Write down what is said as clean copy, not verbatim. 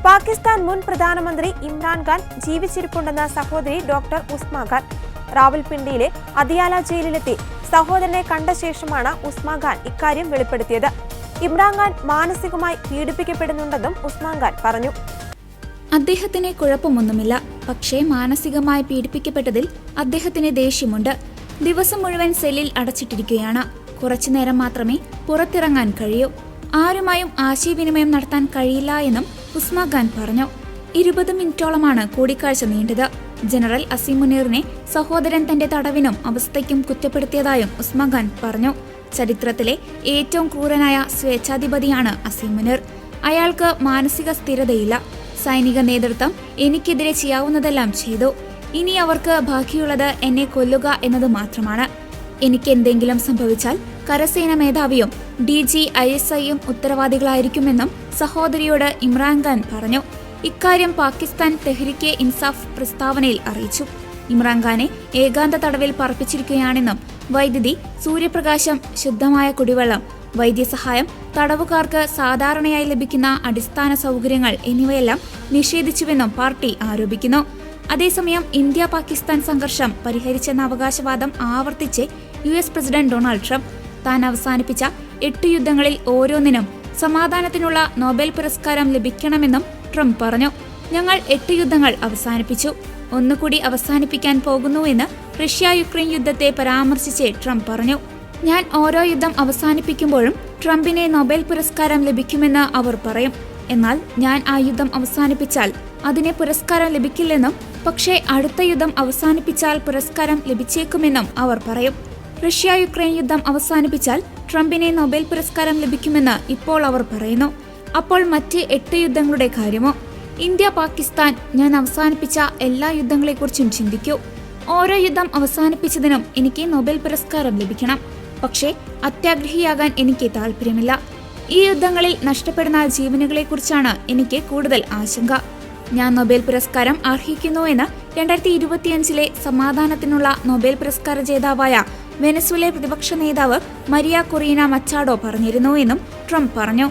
പാകിസ്ഥാൻ മുൻ പ്രധാനമന്ത്രി ഇമ്രാൻഖാൻ ജീവിച്ചിരിപ്പുണ്ടെന്ന സഹോദരി ഡോക്ടർ ഉസ്മാ ഖാൻ റാവൽപിണ്ടിയിലെ അതിയാല ജയിലിലെത്തി സഹോദരനെ കണ്ട ശേഷമാണ് ഉസ്മാ ഖാൻ ഇക്കാര്യം വെളിപ്പെടുത്തിയത്. ഇമ്രാൻഖാൻ മാനസികമായി പീഡിപ്പിക്കപ്പെടുന്നുണ്ടെന്നും ഉസ്മാ ഖാൻ പറഞ്ഞു. അദ്ദേഹത്തിന് കുഴപ്പമൊന്നുമില്ല, പക്ഷേ മാനസികമായി പീഡിപ്പിക്കപ്പെട്ടതിൽ അദ്ദേഹത്തിന് ദേഷ്യമുണ്ട്. ദിവസം മുഴുവൻ സെല്ലിൽ അടച്ചിട്ടിരിക്കുകയാണ്. കുറച്ചുനേരം മാത്രമേ പുറത്തിറങ്ങാൻ കഴിയൂ. ആരുമായും ആശയവിനിമയം നടത്താൻ കഴിയില്ല എന്നും ഉസ്മാ ഖാൻ പറഞ്ഞു. 20 മിനിറ്റോളമാണ് കൂടിക്കാഴ്ച നീണ്ടത്. ജനറൽ അസീം മുനീറിനെ സഹോദരൻ തന്റെ തടവിനും അവസ്ഥയ്ക്കും കുറ്റപ്പെടുത്തിയതായും ഉസ്മാ ഖാൻ പറഞ്ഞു. ചരിത്രത്തിലെ ഏറ്റവും ക്രൂരനായ സ്വേച്ഛാധിപതിയാണ് അസീം മുനീർ. അയാൾക്ക് മാനസിക സ്ഥിരതയില്ല. സൈനിക നേതൃത്വം എനിക്കെതിരെ ചെയ്യാവുന്നതെല്ലാം ചെയ്തു. ഇനി അവർക്ക് ബാക്കിയുള്ളത് എന്നെ കൊല്ലുക എന്നത് മാത്രമാണ്. എനിക്ക് എന്തെങ്കിലും സംഭവിച്ചാൽ കരസേന മേധാവിയും DGISIയും ഉത്തരവാദികളായിരിക്കുമെന്നും സഹോദരിയോട് ഇമ്രാൻഖാൻ പറഞ്ഞു. ഇക്കാര്യം പാകിസ്ഥാൻ തെഹ്രിക്കെ ഇൻസാഫ് പ്രസ്താവനയിൽ അറിയിച്ചു. ഇമ്രാൻഖാനെ ഏകാന്ത തടവിൽ പാർപ്പിച്ചിരിക്കുകയാണെന്നും വൈദ്യുതി, സൂര്യപ്രകാശം, ശുദ്ധമായ കുടിവെള്ളം, വൈദ്യസഹായം, തടവുകാർക്ക് സാധാരണയായി ലഭിക്കുന്ന അടിസ്ഥാന സൗകര്യങ്ങൾ എന്നിവയെല്ലാം നിഷേധിച്ചുവെന്നും പാർട്ടി ആരോപിക്കുന്നു. അതേസമയം ഇന്ത്യ പാകിസ്ഥാൻ സംഘർഷം പരിഹരിച്ചെന്ന അവകാശവാദം ആവർത്തിച്ച് US പ്രസിഡന്റ് ഡൊണാൾഡ് ട്രംപ്. താൻ അവസാനിപ്പിച്ച 8 യുദ്ധങ്ങളിൽ ഓരോന്നിനും സമാധാനത്തിനുള്ള നോബൽ പുരസ്കാരം ലഭിക്കണമെന്നും ട്രംപ് പറഞ്ഞു. ഞങ്ങൾ 8 യുദ്ധങ്ങൾ അവസാനിപ്പിച്ചു, ഒന്നുകൂടി അവസാനിപ്പിക്കാൻ പോകുന്നുവെന്ന് റഷ്യ-യുക്രൈൻ യുദ്ധത്തെ പരാമർശിച്ച് ട്രംപ് പറഞ്ഞു. ഞാൻ ഓരോ യുദ്ധം അവസാനിപ്പിക്കുമ്പോഴും ട്രംപിനെ നൊബേൽ പുരസ്കാരം ലഭിക്കുമെന്ന് അവർ പറയും. എന്നാൽ ഞാൻ ആ യുദ്ധം അവസാനിപ്പിച്ചാൽ അതിന് പുരസ്കാരം ലഭിക്കില്ലെന്നും, പക്ഷേ അടുത്ത യുദ്ധം അവസാനിപ്പിച്ചാൽ പുരസ്കാരം ലഭിച്ചേക്കുമെന്നും അവർ പറയും. റഷ്യ-യുക്രൈൻ യുദ്ധം അവസാനിപ്പിച്ചാൽ ട്രംപിനെ നൊബേൽ പുരസ്കാരം ലഭിക്കുമെന്ന് ഇപ്പോൾ അവർ പറയുന്നു. അപ്പോൾ മറ്റ് 8 യുദ്ധങ്ങളുടെ കാര്യമോ? ഇന്ത്യ പാകിസ്ഥാൻ ഞാൻ അവസാനിപ്പിച്ച എല്ലാ യുദ്ധങ്ങളെക്കുറിച്ചും ചിന്തിക്കൂ. ഓരോ യുദ്ധം അവസാനിപ്പിച്ചതിനും എനിക്ക് നൊബേൽ പുരസ്കാരം ലഭിക്കണം. പക്ഷേ അത്യാഗ്രഹിയാകാൻ എനിക്ക് താല്പര്യമില്ല. ഈ യുദ്ധങ്ങളിൽ നഷ്ടപ്പെടുന്ന ജീവനുകളെക്കുറിച്ചാണ് എനിക്ക് കൂടുതൽ ആശങ്ക. ഞാൻ നൊബേൽ പുരസ്കാരം അർഹിക്കുന്നുവെന്ന് 2025 സമാധാനത്തിനുള്ള നൊബേൽ പുരസ്കാര ജേതാവായ വെനസ്വേല പ്രതിപക്ഷ നേതാവ് മരിയ കൊറീന മച്ചാഡോ പറഞ്ഞിരുന്നു എന്നും ട്രംപ് പറഞ്ഞു.